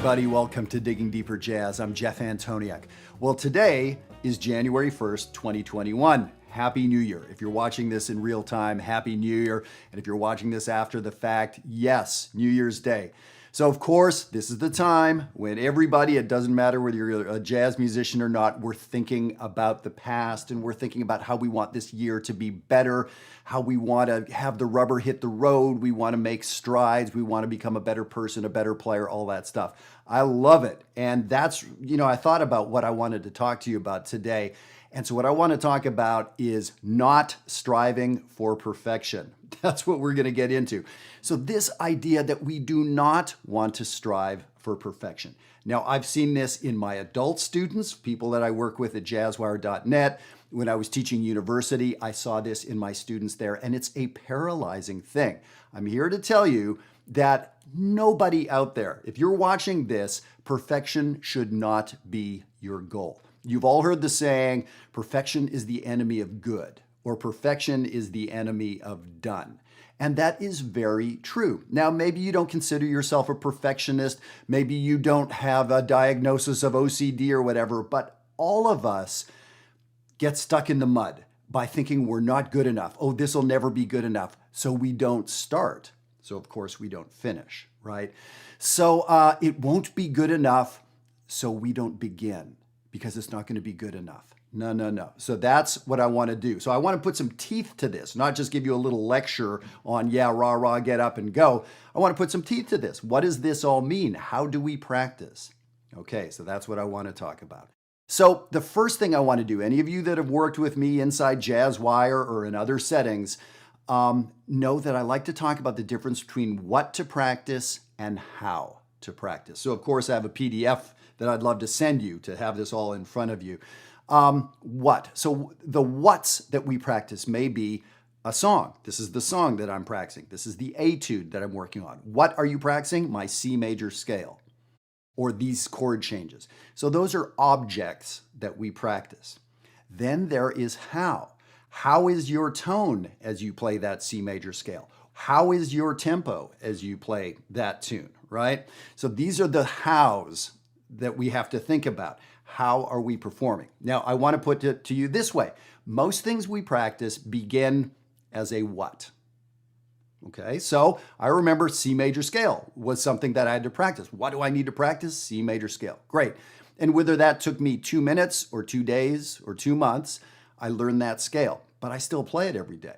everybody. Welcome to Digging Deeper Jazz. I'm Jeff Antoniuk. Well, today is January 1st, 2021. Happy New Year. If you're watching this in real time, Happy New Year. And if you're watching this after the fact, yes, New Year's Day. So of course, this is the time when everybody, it doesn't matter whether you're a jazz musician or not, we're thinking about the past and we're thinking about how we want this year to be better, how we want to have the rubber hit the road, we want to make strides, we want to become a better person, a better player, all that stuff. I love it. And that's, I thought about what I wanted to talk to you about today. And so what I want to talk about is not striving for perfection. That's what we're going to get into. So this idea that we do not want to strive for perfection. Now, I've seen this in my adult students, people that I work with at jazzwire.net. When I was teaching university, I saw this in my students there, and it's a paralyzing thing. I'm here to tell you that nobody out there, if you're watching this, perfection should not be your goal. You've all heard the saying, perfection is the enemy of good, or perfection is the enemy of done. And that is very true. Now, maybe you don't consider yourself a perfectionist. Maybe you don't have a diagnosis of OCD or whatever, but all of us get stuck in the mud by thinking we're not good enough. Oh, this will never be good enough. So we don't start. So of course we don't finish, right? So it won't be good enough. So we don't begin because it's not going to be good enough. No. So that's what I want to do. So I want to put some teeth to this, not just give you a little lecture on, yeah, rah, rah, get up and go. I want to put some teeth to this. What does this all mean? How do we practice? Okay, so that's what I want to talk about. So the first thing I want to do, any of you that have worked with me inside JazzWire or in other settings, know that I like to talk about the difference between what to practice and how to practice. So of course I have a PDF that I'd love to send you to have this all in front of you. What? So the what's that we practice may be a song. This is the song that I'm practicing. This is the etude that I'm working on. What are you practicing? My C major scale or these chord changes. So those are objects that we practice. Then there is how. How is your tone as you play that C major scale? How is your tempo as you play that tune, right? So these are the hows that we have to think about. How are we performing? Now, I want to put it to you this way. Most things we practice begin as a what. Okay, so I remember C major scale was something that I had to practice. What do I need to practice? C major scale. Great. And whether that took me 2 minutes or 2 days or 2 months, I learned that scale, but I still play it every day.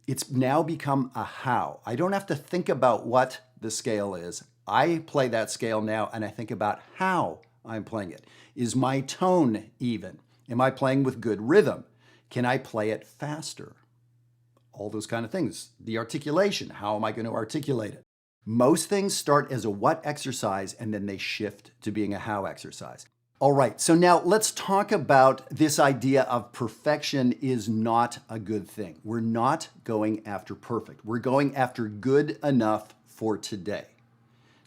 It's now become a how. I don't have to think about what the scale is. I play that scale now and I think about how I'm playing it. Is my tone even? Am I playing with good rhythm? Can I play it faster? All those kind of things. The articulation, how am I going to articulate it? Most things start as a what exercise and then they shift to being a how exercise. All right, so now let's talk about this idea of perfection is not a good thing. We're not going after perfect. We're going after good enough for today.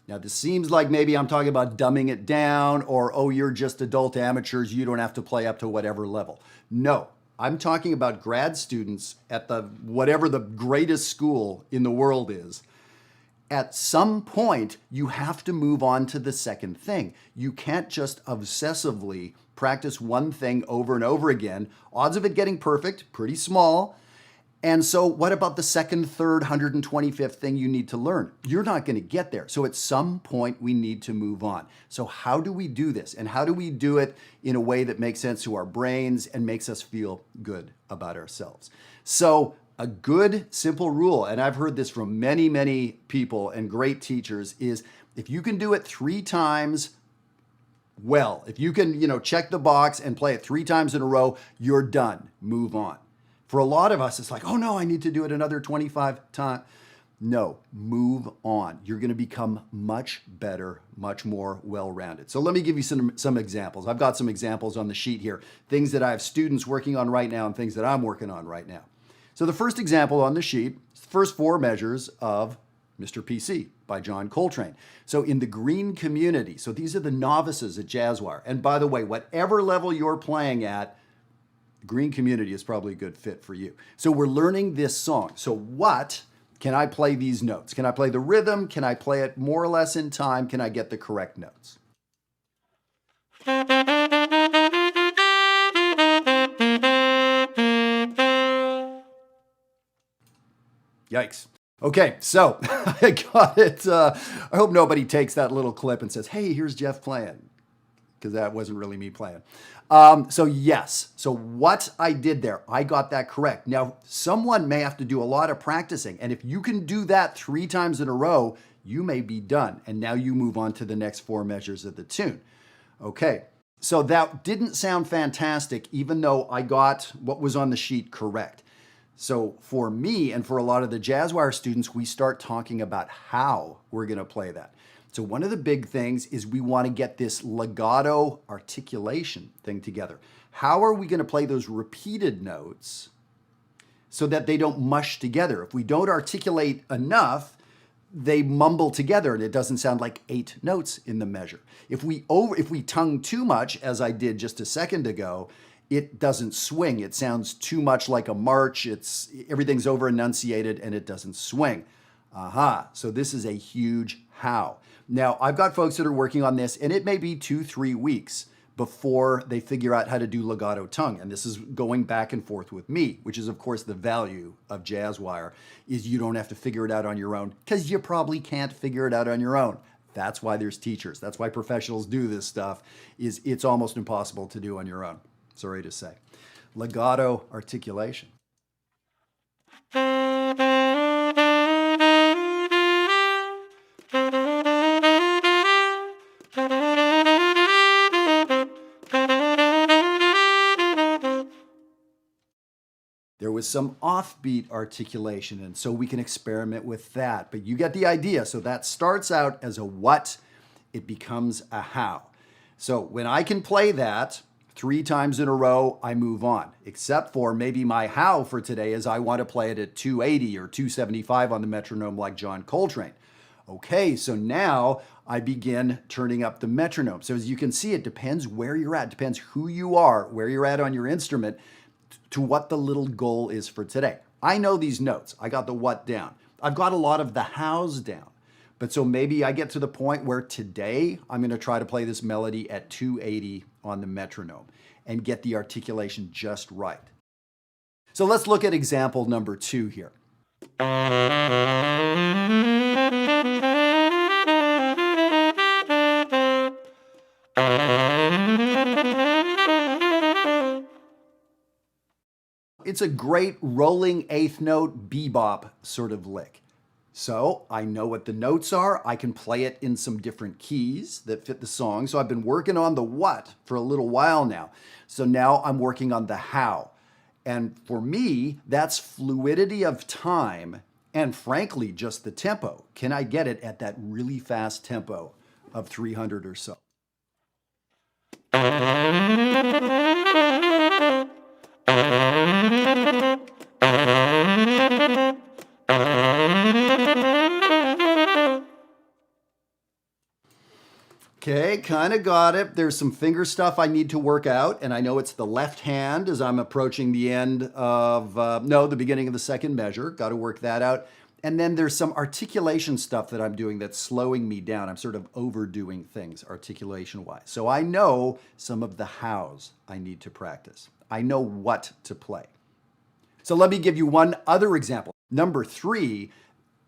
Now, this seems like maybe I'm talking about dumbing it down or, oh, you're just adult amateurs. You don't have to play up to whatever level. No, I'm talking about grad students at whatever the greatest school in the world is. At some point, you have to move on to the second thing. You can't just obsessively practice one thing over and over again. Odds of it getting perfect, pretty small. And so what about the second, third, 125th thing you need to learn? You're not going to get there. So at some point, we need to move on. So how do we do this? And how do we do it in a way that makes sense to our brains and makes us feel good about ourselves? So a good, simple rule, and I've heard this from many, many people and great teachers, is if you can do it 3 times, well, if you can, check the box and play it 3 times in a row, you're done. Move on. For a lot of us, it's like, oh no, I need to do it another 25 times. No, move on. You're going to become much better, much more well-rounded. So let me give you some examples. I've got some examples on the sheet here, things that I have students working on right now and things that I'm working on right now. So the first example on the sheet, the first 4 measures of Mr. PC by John Coltrane. So in the green community, so these are the novices at JazzWire. And by the way, whatever level you're playing at, the green community is probably a good fit for you. So we're learning this song. So what Can I play these notes? Can I play the rhythm? Can I play it more or less in time? Can I get the correct notes? Yikes. Okay, so I got it. I hope nobody takes that little clip and says, hey, here's Jeff playing, because that wasn't really me playing. So yes, so what I did there, I got that correct. Now, someone may have to do a lot of practicing, and if you can do that 3 times in a row, you may be done. And now you move on to the next 4 measures of the tune. Okay, so that didn't sound fantastic, even though I got what was on the sheet correct. So for me and for a lot of the Jazzwire students, we start talking about how we're going to play that. So one of the big things is we want to get this legato articulation thing together. How are we going to play those repeated notes so that they don't mush together? If we don't articulate enough, they mumble together and it doesn't sound like 8 notes in the measure. If we tongue too much, as I did just a second ago, it doesn't swing. It sounds too much like a march. Everything's over enunciated and it doesn't swing. Aha, so this is a huge how. Now, I've got folks that are working on this, and it may be 2-3 weeks before they figure out how to do legato tongue. And this is going back and forth with me, which is, of course, the value of Jazzwire, is you don't have to figure it out on your own, because you probably can't figure it out on your own. That's why there's teachers. That's why professionals do this stuff, is it's almost impossible to do on your own. Sorry to say. Legato articulation. There was some offbeat articulation, and so we can experiment with that. But you get the idea. So that starts out as a what, it becomes a how. So when I can play that 3 times in a row, I move on. Except for maybe my how for today is I want to play it at 280 or 275 on the metronome like John Coltrane. Okay, so now I begin turning up the metronome. So as you can see, it depends where you're at, depends who you are, where you're at on your instrument, to what the little goal is for today. I know these notes. I got the what down. I've got a lot of the hows down. But so maybe I get to the point where today I'm going to try to play this melody at 280 on the metronome and get the articulation just right. So let's look at example number 2 here. It's a great rolling 8th note bebop sort of lick. So I know what the notes are. I can play it in some different keys that fit the song. So I've been working on the what for a little while now. So now I'm working on the how. And for me, that's fluidity of time and frankly, just the tempo. Can I get it at that really fast tempo of 300 or so? Okay, kind of got it. There's some finger stuff I need to work out, and I know it's the left hand as I'm approaching the end of, the beginning of the second measure. Got to work that out. And then there's some articulation stuff that I'm doing that's slowing me down. I'm sort of overdoing things articulation-wise. So I know some of the hows I need to practice. I know what to play. So let me give you one other example. Number 3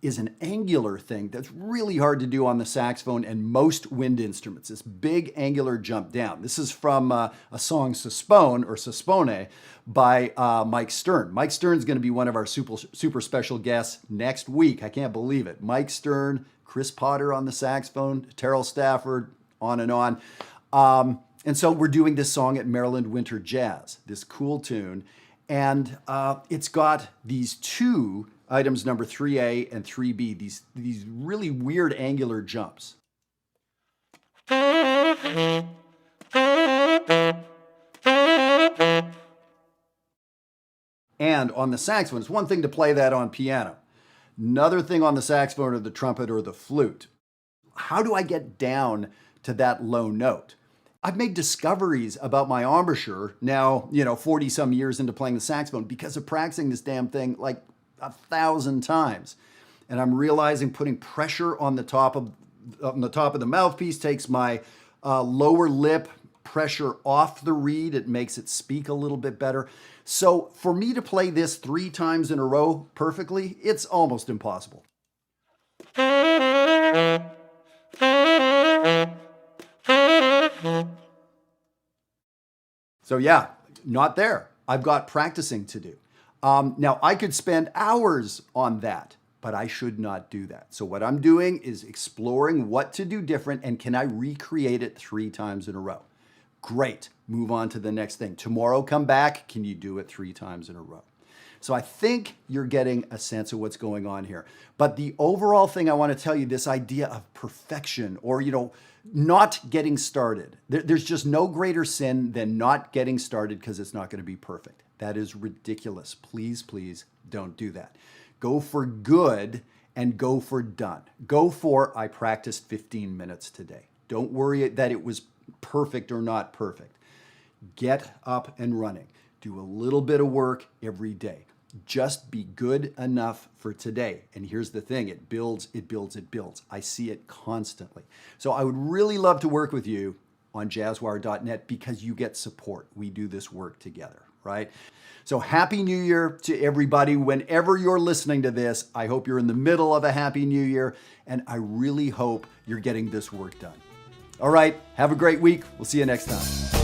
is an angular thing that's really hard to do on the saxophone and most wind instruments, this big angular jump down. This is from a song Sospone or Sospone by Mike Stern. Mike Stern's gonna be one of our super special guests next week. I can't believe it. Mike Stern, Chris Potter on the saxophone, Terrell Stafford, on and on. And so we're doing this song at Maryland Winter Jazz, this cool tune. And it's got these 2 items, number 3A and 3B, these really weird angular jumps. And on the saxophone, it's one thing to play that on piano. Another thing on the saxophone or the trumpet or the flute. How do I get down to that low note? I've made discoveries about my embouchure now, 40 some years into playing the saxophone because of practicing this damn thing like 1,000 times. and I'm realizing putting pressure on the top of the mouthpiece takes my lower lip pressure off the reed. It makes it speak a little bit better. So for me to play this 3 times in a row perfectly, it's almost impossible. So yeah, not there. I've got practicing to do. Now I could spend hours on that, but I should not do that. So what I'm doing is exploring what to do different, and can I recreate it 3 times in a row? Great, move on to the next thing. Tomorrow come back, can you do it 3 times in a row? So I think you're getting a sense of what's going on here. But the overall thing I want to tell you, this idea of perfection or, not getting started. There's just no greater sin than not getting started because it's not going to be perfect. That is ridiculous. Please, please don't do that. Go for good and go for done. Go for, I practiced 15 minutes today. Don't worry that it was perfect or not perfect. Get up and running. Do a little bit of work every day. Just be good enough for today. And here's the thing, it builds, it builds, it builds. I see it constantly. So I would really love to work with you on jazzwire.net because you get support. We do this work together, right? So Happy New Year to everybody. Whenever you're listening to this, I hope you're in the middle of a Happy New Year, and I really hope you're getting this work done. All right, have a great week. We'll see you next time.